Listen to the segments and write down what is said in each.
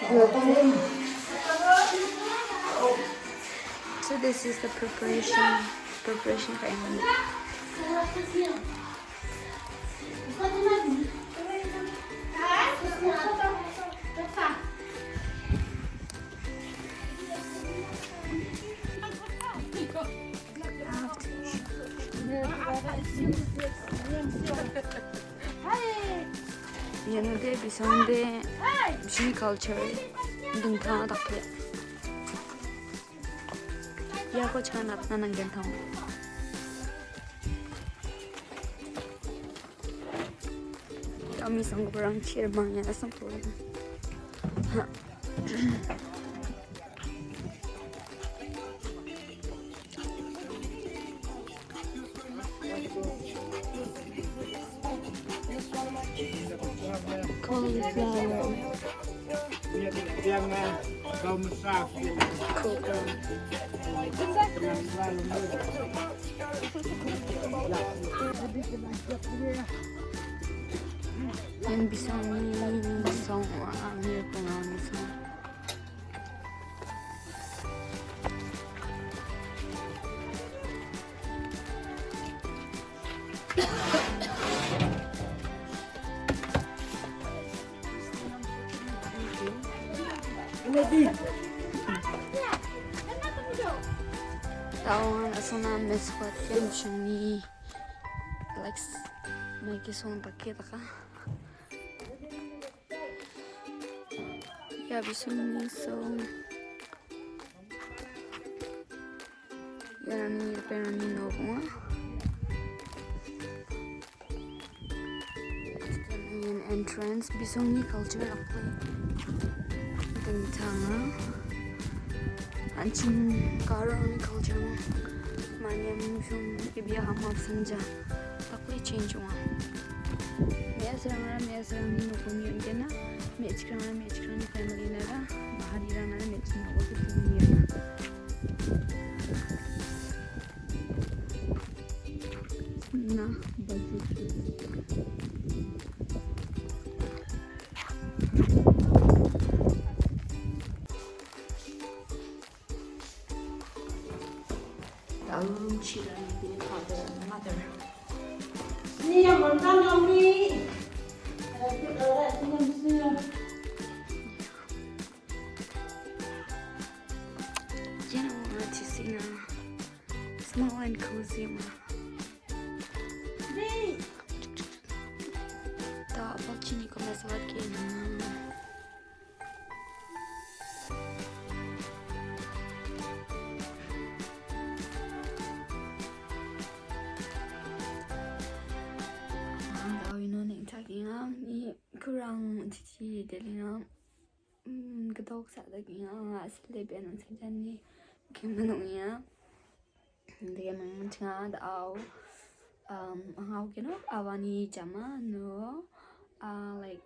So this is the preparation for Emily. Yanade bisonde bishini culture dungthana takle ya ko chan apna nangen thang ami sang parang chir mangya asam ko cauliflower yang bisa song ambil pengalaman song Tawan asana meswat yang shuni like make song pakai taka ya bisuni song yani perani novo an entrance bisuni culture apa tentang Ancing karang culture manya mushum ibya hamaf sanja takli change wa mesrang ni no community kena mechkran family nara bahari rana mechna ko dunia na budget room children being father and mother. Nia mantan kami. You know what to see now? Small and cozy one. Tak apa cini kau masih lagi na. kurang cici delina gedok sa daging asli benan sajani kemenunya dia mengenca dau how awani jama no like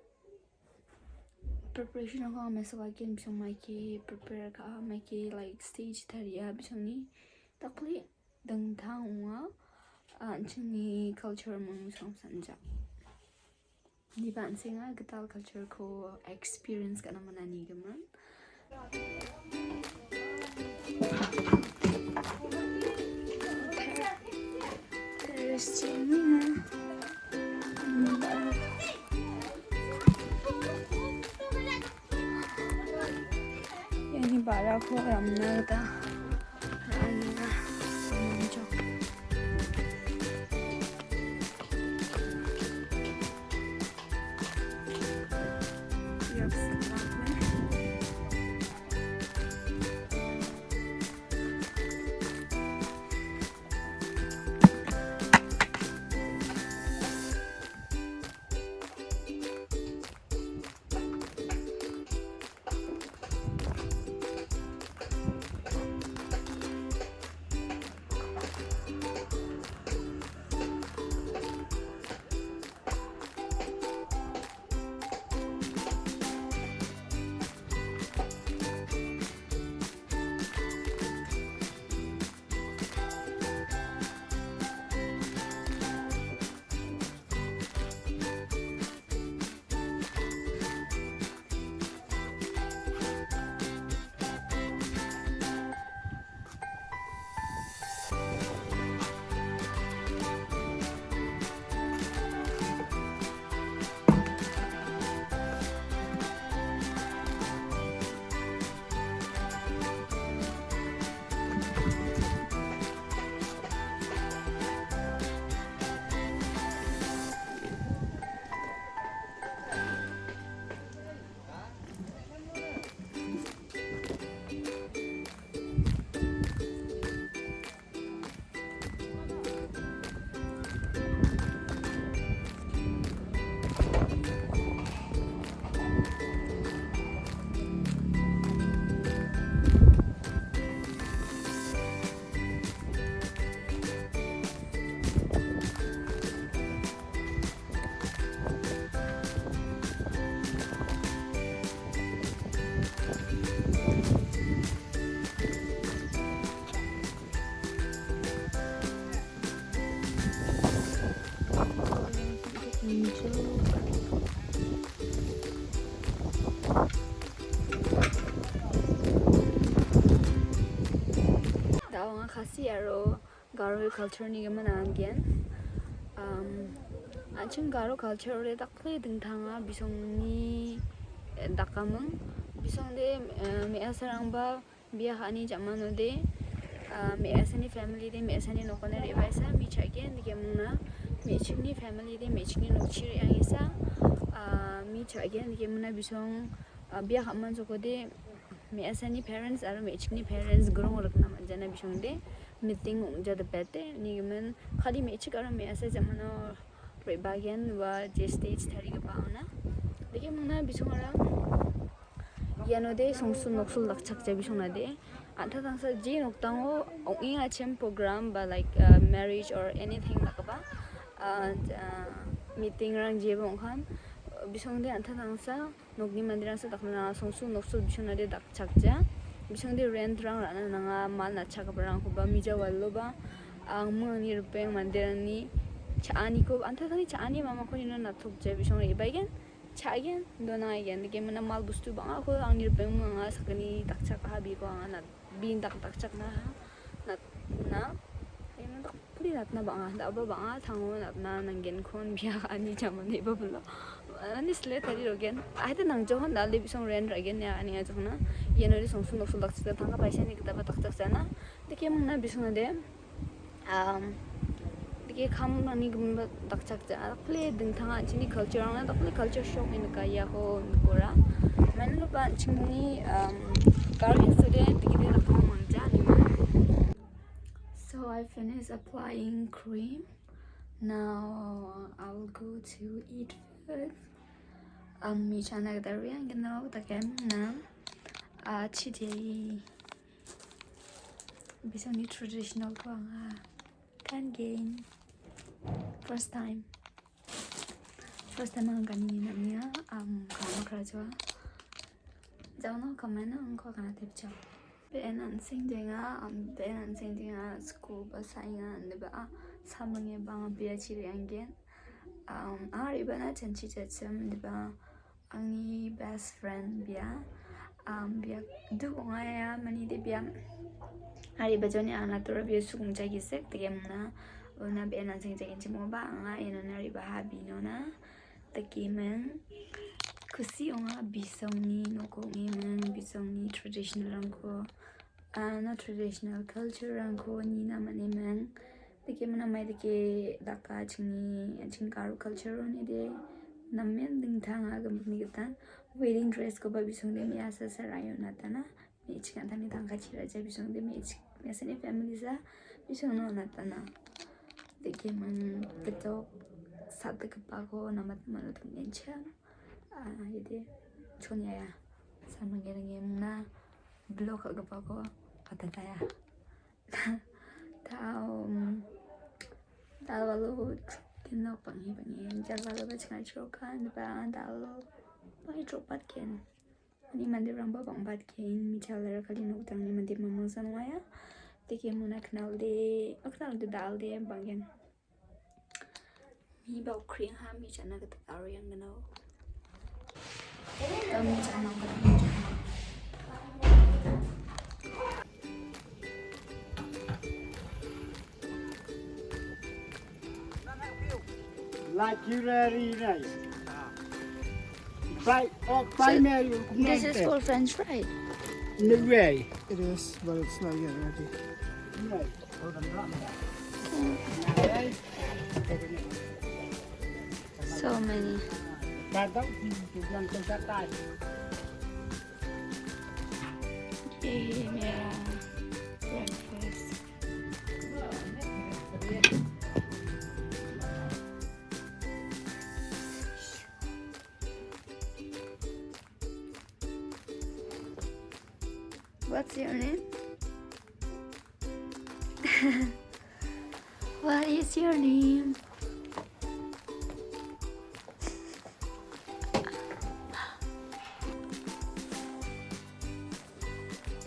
preparation ko mesawakin bisa maiki prepare ka maiki like stage tharia bisoni takli dang thangwa chini culture mong sanja di ban singa getal culture ko experience kana manani gaman terus cina yani bara ko ramna ta rana menjo Dawa nga Khasi aro Garo culture ni gaman anggen. Anchen Garo culture re dakle dingthanga bisongni dakamang bisongde me asarangba biya hani jamanode me asani family de me asani nokone re baisa mi chagen digemna me chini family de me chini nokchiri angisa mi chagen digemna bisong biya haman jokode me asani parents aro me chini parents grong rakna manjana bisongde meeting jada pete nigemen khali me chik aro me asa jamano re bagen wa je stage thari ga pauna digemna bisongara yanode songsun noksul lakchak je bisongna de anta tangsa je noktango onging achem program ba like marriage or anything lakaba and meeting rang je bongkhan bisongde anta tangsa nokni mandirang sa takna songsun noksul bisongna de dakchakja bisongde rent rang rana nanga mal na chakabrang ko ba mija wallo ba ang mani rupeng mandirani chaani ko anta tani chaani mama ko nina na thokje bisong re baigen chagen dona igen ge mana mal bustu ba ko ang nirpeng mga sakani takchak ha bi ko ang na bin takchak na na ena tak puli na ba da ba thango na nangen khon biya ani jamane ba bulo ani sle tari rogen aita nang johan dal de bisong ren ragen ya ani a jona yenori songsu noksu laksa thanga paisa ni kita ba takchak sana dike mna bisong de dike kham nani gum takchak ja play ding thanga chini culture ang da play culture shock in ka ya ho kora man lo ba chini Korean student dike de kham mang ja ni ma. So I finished applying cream. Now I will go to eat food. Mi chana ga darian gano da kem na chidi bisoni traditional ko kan gain first time ang ganin na niya kama krajo jawno kamena ang ko kana tepcha benan singjenga school ba sainga ne ba samangye ba biya chiri anggen ari bana chanchi chacham ne ba angni best friend biya biya du ngaya mani de biya ari bajoni ana tora biya sung jagi sek tegemna ona benan singjenga chimo ba anga ena nari ba habino na takimen Khasi onga bisongni nokongi men bisongni traditional rangko na traditional culture rangko ni na mane men dike mana mai dike daka ching Garo culture ni de namen ding thanga gam ni gatan wedding dress ko ba bisong de mi asa sarayo na tana mi chikan tani thanga chira ja bisong de mi sene family sa bisong no na tana dike man ketok sat ke pa ko namat manu tungen cha yede chonyaya samangere na blog ga pa ko atataya tao kinno pangi jalo ba chai chokan ba tao pai chopat ken ani mandir ramba bangbat ken mi chalera kali no tang ni mandir mamang sanwaya teke muna knal de dal de bangen mi ba cream ha mi chana ga tar yang no kami chana ga Like you ready, right? Primary. This is for French fry. No way. It is, but it's not yet ready. No. So many. Kadang tujuan kesehatan. Yeah, breakfast. What's your name? What is your name?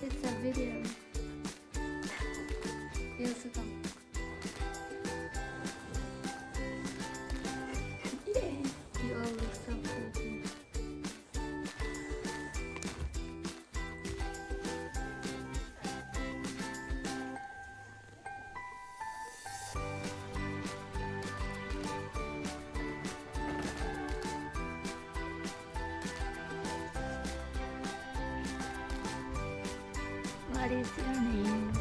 It's a video. Yes, yeah, you all look so cool. What is your name?